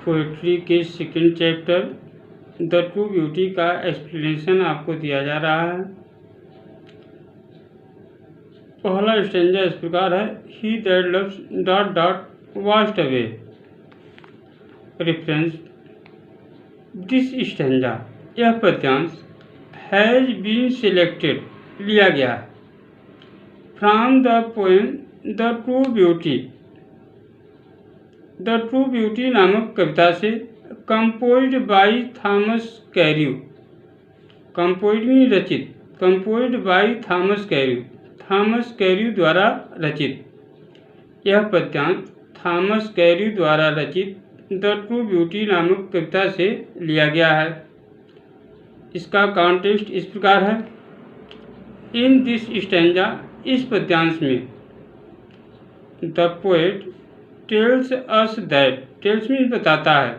Poetry के second chapter the true beauty का explanation आपको दिया जा रहा है। पहला स्टैंजा इस प्रकार है, he that loves dot dot waste away. Reference, this stanza, यह पद्यांश हैज बीन सिलेक्टेड, लिया गया है, from the poem the true beauty, the true beauty नामक कविता से, composed by Thomas Carew, composed में रचित, composed by Thomas Carew, Thomas Carew द्वारा रचित। यह पद्यांश थॉमस कैर्यू द्वारा रचित द ट्रू ब्यूटी नामक कविता से लिया गया है। इसका कॉन्टेक्स्ट इस प्रकार है, इन दिस स्टैंजा, इस पद्यांश में, the poet tells us that, tells में बताता है,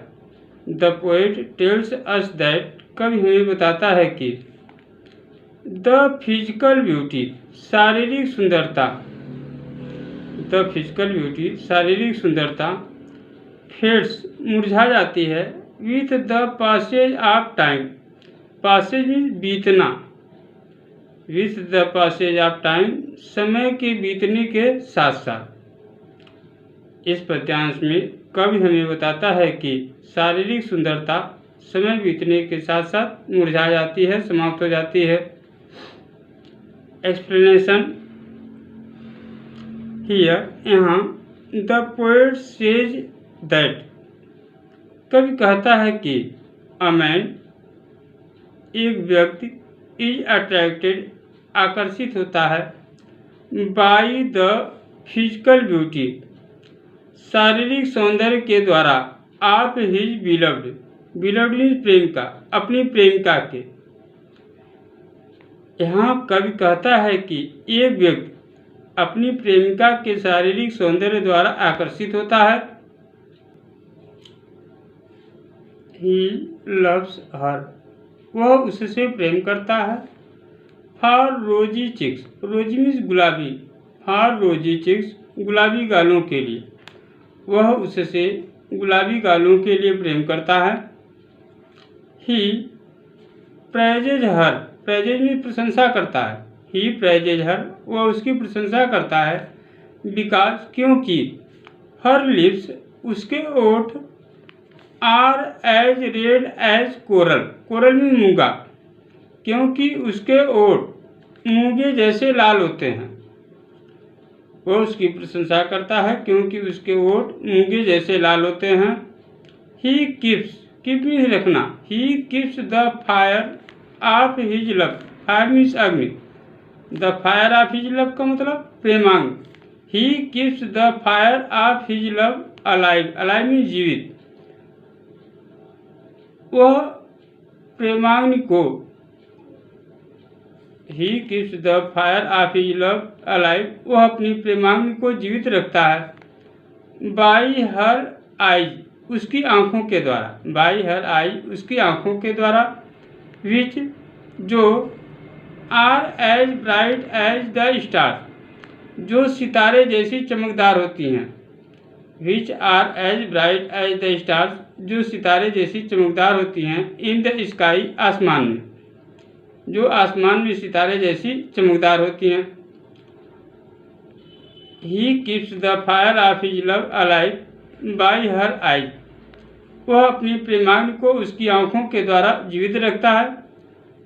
the poet tells us that, कवि हमें बताता है कि द फिजिकल ब्यूटी, शारीरिक सुंदरता, द फिजिकल ब्यूटी, शारीरिक सुंदरता, फेड्स, मुरझा जाती है, with the passage of time, passage में बीतना, with the passage of time, समय के बीतने के साथ साथ। इस पद्यांश में कवि हमें बताता है कि शारीरिक सुंदरता समय बीतने के साथ साथ मुरझा जाती है, समाप्त हो जाती है। एक्सप्लेनेशन हियर, यहाँ, द पोएट सेज दैट, कवि कहता है कि अ मैन, एक व्यक्ति, इज अट्रैक्टेड, आकर्षित होता है, बाई द फिजिकल ब्यूटी, शारीरिक सौंदर्य के द्वारा, of his beloved, beloved means प्रेमिका, अपनी प्रेमिका के। यहाँ कवि कहता है कि एक व्यक्ति अपनी प्रेमिका के शारीरिक सौंदर्य द्वारा आकर्षित होता है। ही लव्स हर, वह उससे प्रेम करता है। फॉर रोजी चिक्स, रोजी मीन्स गुलाबी, फॉर रोजी चिक्स, गुलाबी गालों के लिए, वह उससे गुलाबी गालों के लिए प्रेम करता है। ही प्रेजेज हर, प्रेजेज में प्रशंसा करता है, ही प्रेजेज हर, वह उसकी प्रशंसा करता है, बिकॉज, क्योंकि, हर लिप्स, उसके ओठ, are as red as coral, coral में मूंगा, क्योंकि उसके ओठ मूंगे जैसे लाल होते हैं। वह उसकी प्रशंसा करता है क्योंकि उसके ओठ मूंगे जैसे लाल होते हैं। ही कीप्स, कीप मीन्स रखना, he keeps the fire of his love, fire means अग्नि, the fire of his love का मतलब प्रेमांग। He keeps the fire of his love alive, alive means जीवित, वह प्रेमाग्नि को, he keeps the fire of his love alive, वह अपनी प्रेमाग्नि को जीवित रखता है। बाई हर आईज, उसकी आंखों के द्वारा, बाई हर आई, उसकी आंखों के द्वारा, विच, जो, are as bright as the star, जो सितारे जैसी चमकदार होती हैं, which are as bright as the stars, जो सितारे जैसी चमकदार होती हैं, इन द स्काई, आसमान में, जो आसमान में सितारे जैसी चमकदार होती हैं। ही keeps the fire of his love alive by her eyes, वह अपनी प्रेमाग्नि को उसकी आंखों के द्वारा जीवित रखता है।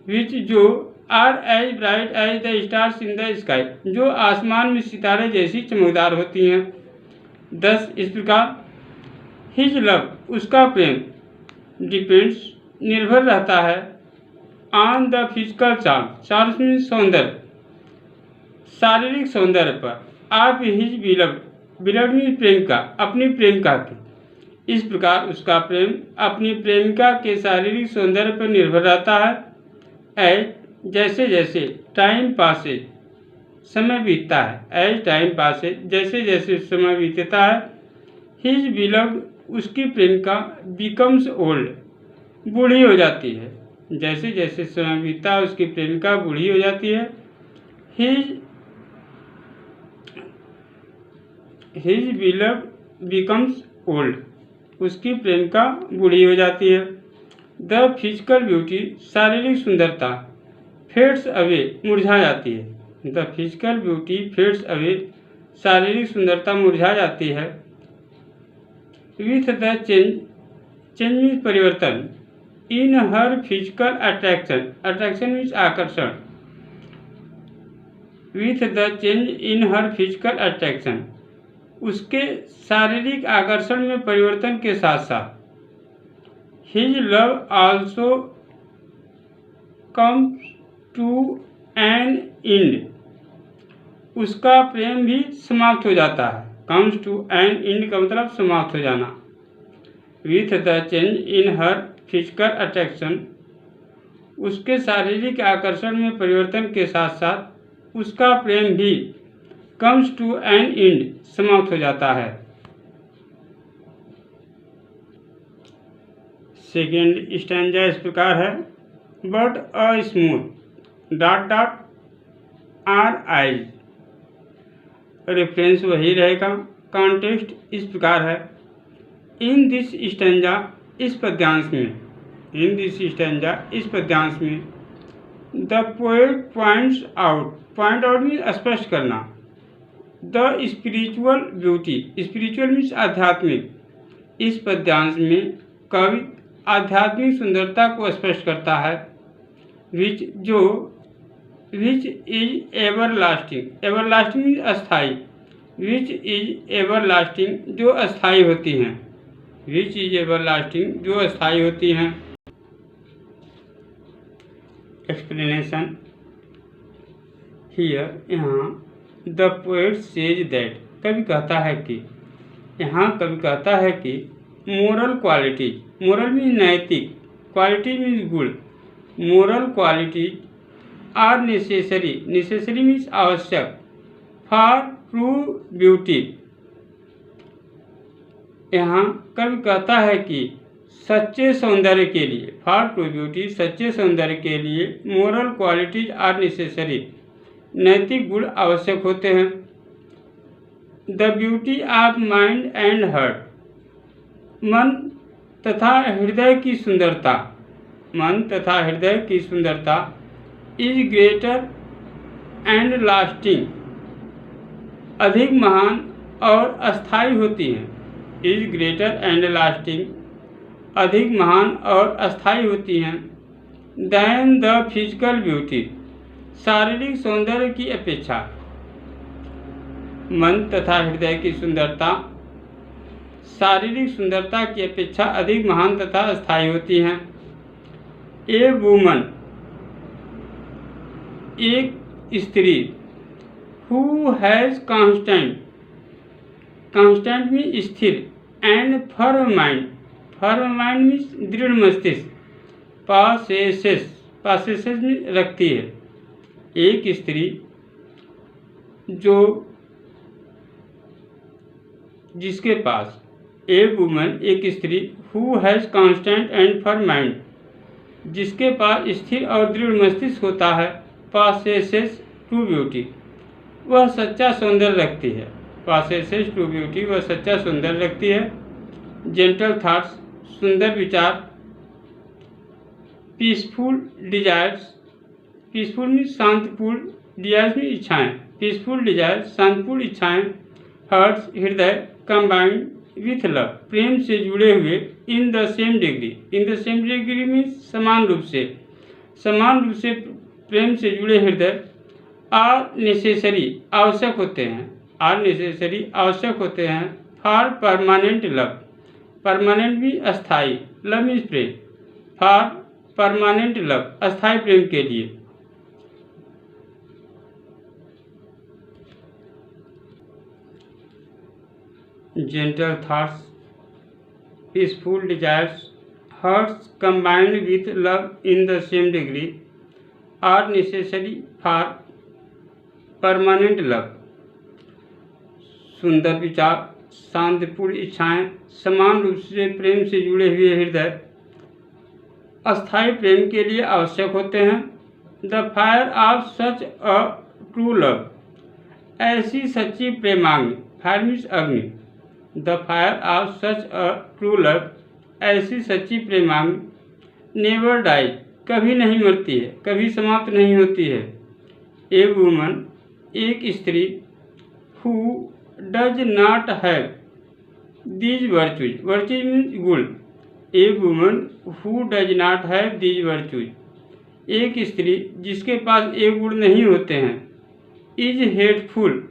विच, जो, are as bright as the stars in the sky, जो आसमान में सितारे जैसी चमकदार होती हैं। 10 इस प्रकार, हिज लव, उसका प्रेम, डिपेंड्स, निर्भर रहता है, on the physical charm, charm में सौंदर्य, शारीरिक सौंदर्य पर, ऑफ हिज बिलव्ड, बिलव्ड में प्रेमिका, अपनी प्रेमिका की। इस प्रकार उसका प्रेम अपनी प्रेमिका के शारीरिक सौंदर्य पर निर्भर रहता है। एज, जैसे जैसे, टाइम पासेज, समय बीतता है, एज टाइम पासेज, जैसे जैसे समय बीतता है, हिज बिलव्ड, उसकी प्रेमिका, बिकम्स ओल्ड, बूढ़ी हो जाती है, जैसे जैसे समय बीतता है उसकी प्रेमिका बूढ़ी हो जाती है। हिज बिलव्ड बिकम्स ओल्ड, उसकी प्रेमिका बूढ़ी हो जाती है। द फिजिकल ब्यूटी शारीरिक सुंदरता फेड्स अवे मुरझा जाती है। The physical beauty fades away शारीरिक सुंदरता मुरझा जाती है। विथ द चेंज मीन्स परिवर्तन। In her physical attraction means आकर्षण। With the change in her physical attraction उसके शारीरिक आकर्षण में परिवर्तन के साथ साथ his love also comes to an end उसका प्रेम भी समाप्त हो जाता है। कम्स टू एन एंड का मतलब समाप्त हो जाना। With the change in her physical attraction उसके शारीरिक आकर्षण में परिवर्तन के साथ साथ उसका प्रेम भी कम्स टू एन एंड समाप्त हो जाता है। सेकेंड स्टैंजा इस प्रकार है। But a smooth dot dot are eyes. Reference वही रहेगा। कॉन्टेक्स्ट इस प्रकार है। इन दिस स्टैंजा इस पद्यांश में the poet point out means स्पष्ट करना। The spiritual beauty spiritual means आध्यात्मिक। इस पद्यांश में कवि आध्यात्मिक सुंदरता को स्पष्ट करता है। विच इज एवरलास्टिंग मीन्स अस्थाई। विच इज एवरलास्टिंग जो अस्थाई होती हैं। विच इज एवरलास्टिंग जो अस्थाई होती हैं। एक्सप्लेनेशन हियर यहाँ द पोएट सेज दैट कवि कहता है कि मोरल क्वालिटीज मोरल मीन्स नैतिक quality means good moral qualities are necessary means आवश्यक फॉर ट्रू ब्यूटी। यहाँ कवि कहता है कि सच्चे सौंदर्य के लिए फॉर ट्रू ब्यूटी सच्चे सौंदर्य के लिए मोरल क्वालिटीज आर नेसेसरी नैतिक गुण आवश्यक होते हैं। The beauty of mind and heart मन तथा हृदय की सुंदरता इज ग्रेटर एंड लास्टिंग अधिक महान और अस्थायी होती हैं। इज ग्रेटर एंड लास्टिंग अधिक महान और अस्थायी होती हैं। दैन द फिजिकल ब्यूटी शारीरिक सौंदर्य की अपेक्षा मन तथा हृदय की सुंदरता शारीरिक सुंदरता की अपेक्षा अधिक महान तथा अस्थायी होती हैं। ए वुमन एक स्त्री हु हैज कांस्टेंट में स्थिर एंड फर्म माइंड मीन्स दृढ़ मस्तिष्क पासेसेस में रखती है। एक स्त्री जिसके पास ए वुमन एक स्त्री who has constant and firm mind जिसके पास स्थिर और दृढ़ मस्तिष्क होता है। पासेसेस टू ब्यूटी वह सच्चा सौंदर्य रखती है। पासेसेस टू ब्यूटी वह सच्चा सौंदर्य रखती है। जेंटल थॉट्स सुंदर विचार। पीसफुल डिजायर्स पीसफुल मीन्स शांतिपूर्ण डिजायर्स मीन्स इच्छाएँ पीसफुल डिजायर्स शांतिपूर्ण इच्छाएँ। हर्ट्स हृदय कंबाइंड विथ लव प्रेम से जुड़े हुए। In the same degree means समान रूप से प्रेम से जुड़े हृदय आर नेसेसरी आवश्यक होते हैं। फॉर परमानेंट लव परमानेंट भी अस्थाई love means Prem for permanent love अस्थाई प्रेम के लिए। gentle thoughts, peaceful desires, hearts combined with love in the same degree are necessary for permanent love. सुंदर विचार, शांतिपूर्ण इच्छाएं, समान रूप से प्रेम से जुड़े हुए हृदय अस्थायी प्रेम के लिए आवश्यक होते हैं। The fire of such a true love ऐसी सच्ची प्रेमाग्नि फायर मीन्स अग्नि the fire of such a true love, ऐसी सच्ची प्रेमाग्नि नेवर डाई, कभी नहीं मरती है, कभी समाप्त नहीं होती है। ए वुमन, एक स्त्री, who does not have these virtues, virtues means गुण। A woman who does not have these virtues, एक स्त्री जिसके पास ये गुण नहीं होते हैं। इज हेटफुल,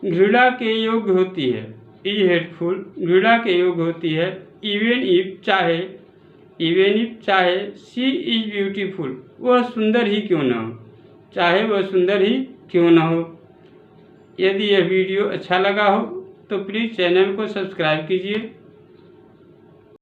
घृणा के योग्य होती है। इज हेटफुल, घृणा के योग्य होती है। इवन इफ, चाहे, इवन इफ चाहे, शी इज ब्यूटीफुल, वह सुंदर ही क्यों न हो, चाहे वह सुंदर ही क्यों न हो। यदि यह वीडियो अच्छा लगा हो तो प्लीज़ चैनल को सब्सक्राइब कीजिए